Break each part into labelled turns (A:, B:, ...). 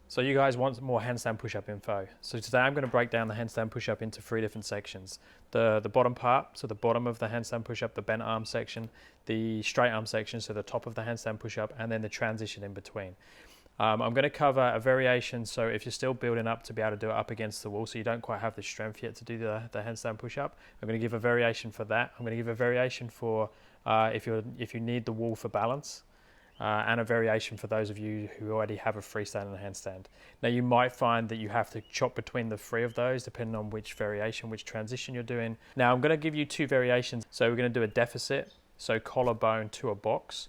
A: So you guys want more handstand push-up info. So today I'm going to break down the handstand push-up into 3 different sections. The bottom part, so the bottom of the handstand push-up, the bent arm section, the straight arm section, so the top of the handstand push-up, and then the transition in between. I'm going to cover a variation, so if you're still building up to be able to do it up against the wall, so you don't quite have the strength yet to do the handstand push-up, I'm going to give a variation for that. I'm going to give a variation for if you need the wall for balance. And a variation for those of you who already have a freestand and a handstand. Now you might find that you have to chop between the 3 of those depending on which variation, which transition you're doing. Now I'm going to give you 2 variations. So we're going to do a deficit, so collarbone to a box,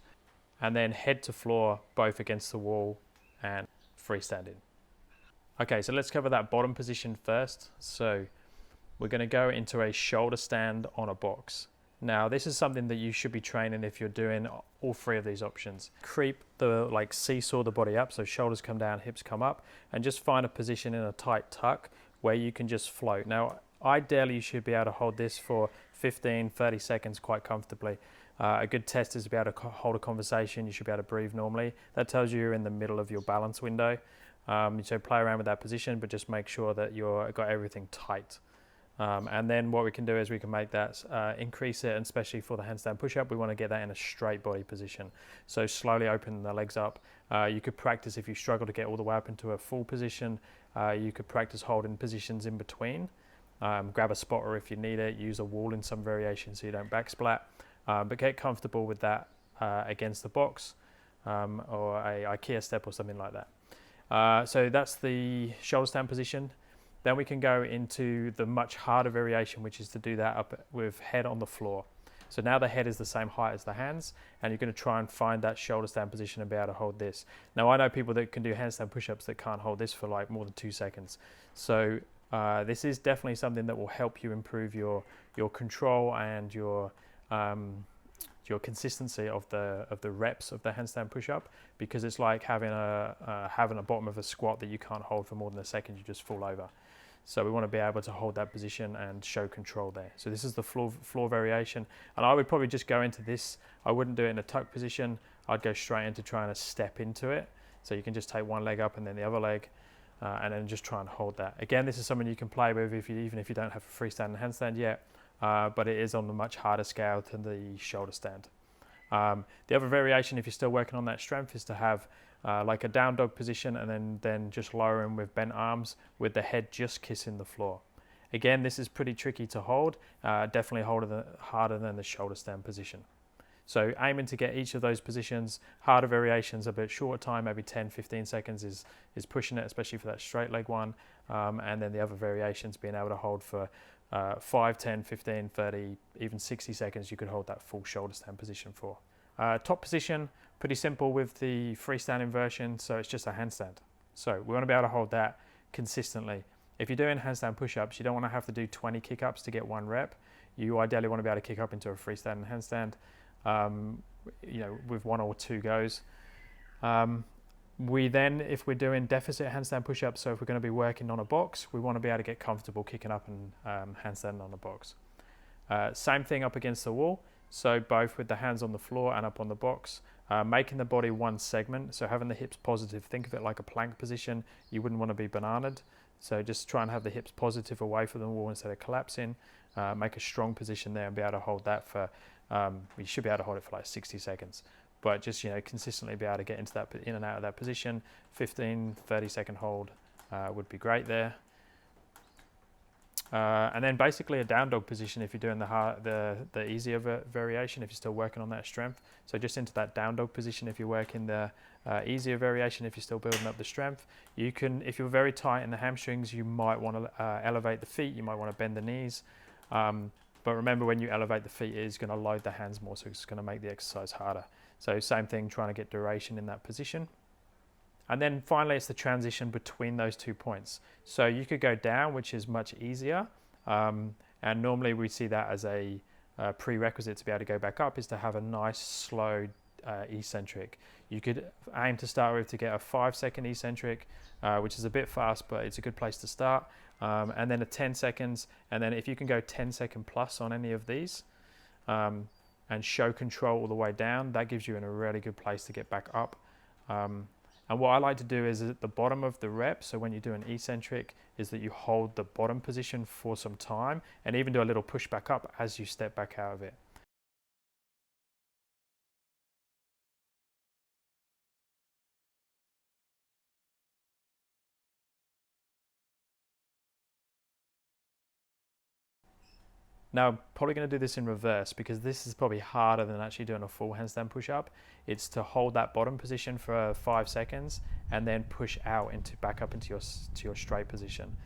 A: and then head to floor, both against the wall and freestanding. Okay, so let's cover that bottom position first. So we're going to go into a shoulder stand on a box. Now this is something that you should be training if you're doing all 3 of these options. Creep seesaw the body up, so shoulders come down, hips come up, and just find a position in a tight tuck where you can just float. Now ideally you should be able to hold this for 15-30 seconds quite comfortably. A good test is to be able to hold a conversation. You should be able to breathe normally. That tells you you're in the middle of your balance window. So play around with that position, but just make sure that you've got everything tight. And then what we can do is we can make that increase it, and especially for the handstand push-up, we want to get that in a straight body position. So slowly open the legs up. You could practice if you struggle to get all the way up into a full position. You could practice holding positions in between. Grab a spotter if you need it. Use a wall in some variation so you don't backsplat. But get comfortable with that against the box or a IKEA step or something like that. So that's the shoulder stand position. Then we can go into the much harder variation, which is to do that up with head on the floor. So now the head is the same height as the hands, and you're going to try and find that shoulder stand position and be able to hold this. Now I know people that can do handstand push-ups that can't hold this for like more than 2 seconds. So this is definitely something that will help you improve your control and your consistency of the reps of the handstand push-up, because it's like having a bottom of a squat that you can't hold for more than a second. You just fall over. So we want to be able to hold that position and show control there. So this is the floor variation, and I would probably just go into this. I wouldn't do it in a tuck position. I'd go straight into trying to step into it. So you can just take one leg up and then the other leg, and then just try and hold that. Again, this is something you can play with even if you don't have a freestand and handstand yet, but it is on a much harder scale than the shoulder stand. The other variation, if you're still working on that strength, is to have like a down dog position, and then just lowering with bent arms with the head just kissing the floor. Again, this is pretty tricky to hold, definitely harder than the shoulder stand position. So aiming to get each of those positions. Harder variations a bit shorter time, maybe 10-15 seconds is pushing it, especially for that straight leg one, and then the other variations being able to hold for 5, 10, 15, 30, even 60 seconds. You could hold that full shoulder stand position for. Top position, pretty simple with the freestanding version, so it's just a handstand. So we want to be able to hold that consistently. If you're doing handstand push-ups, you don't want to have to do 20 kick-ups to get 1 rep. You ideally want to be able to kick up into a freestanding handstand, with 1 or 2 goes. We then, if we're doing deficit handstand push-ups, so if we're going to be working on a box, we want to be able to get comfortable kicking up and handstanding on the box. Same thing up against the wall. So both with the hands on the floor and up on the box, making the body one segment, so having the hips positive. Think of it like a plank position. You wouldn't want to be bananaed, so just try and have the hips positive away from the wall instead of collapsing. Make a strong position there and be able to hold that for, you should be able to hold it for like 60 seconds. But just consistently be able to get into that, in and out of that position. 15-30 second hold would be great there. And then basically a down dog position if you're doing the easier variation, if you're still working on that strength. So just into that down dog position if you're working the easier variation, if you're still building up the strength. You can, if you're very tight in the hamstrings, you might want to elevate the feet, you might want to bend the knees. But remember, when you elevate the feet, it is going to load the hands more, so it's going to make the exercise harder. So same thing, trying to get duration in that position. And then finally, it's the transition between those 2 points. So you could go down, which is much easier. And normally we see that as a prerequisite to be able to go back up, is to have a nice slow eccentric. You could aim to start with to get a 5-second eccentric, which is a bit fast, but it's a good place to start. And then a 10 seconds. And then if you can go 10-second plus on any of these, and show control all the way down, that gives you in a really good place to get back up. And what I like to do is at the bottom of the rep, so when you do an eccentric, is that you hold the bottom position for some time and even do a little push back up as you step back out of it. Now, I'm probably going to do this in reverse because this is probably harder than actually doing a full handstand push-up. It's to hold that bottom position for 5 seconds and then push out into back up into your straight position.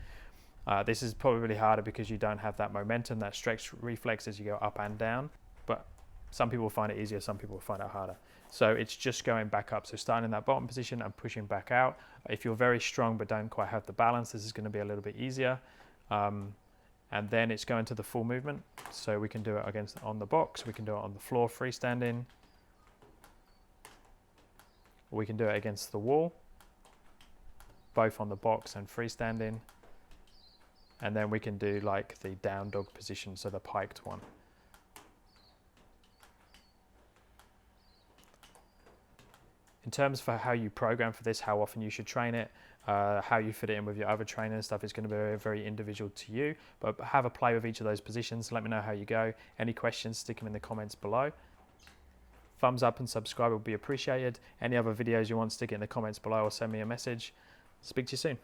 A: This is probably really harder because you don't have that momentum, that stretch reflex as you go up and down. But some people find it easier, some people find it harder. So it's just going back up. So starting in that bottom position and pushing back out. If you're very strong but don't quite have the balance, this is going to be a little bit easier. And then it's going to the full movement. So we can do it on the box, we can do it on the floor freestanding, or we can do it against the wall, both on the box and freestanding. And then we can do like the down dog position, so the piked one. In terms for how you program for this, how often you should train it, how you fit it in with your other training and stuff is going to be very, very individual to you. But have a play with each of those positions. Let me know how you go. Any questions, stick them in the comments below. Thumbs up and subscribe will be appreciated. Any other videos you want, stick it in the comments below or send me a message. Speak to you soon.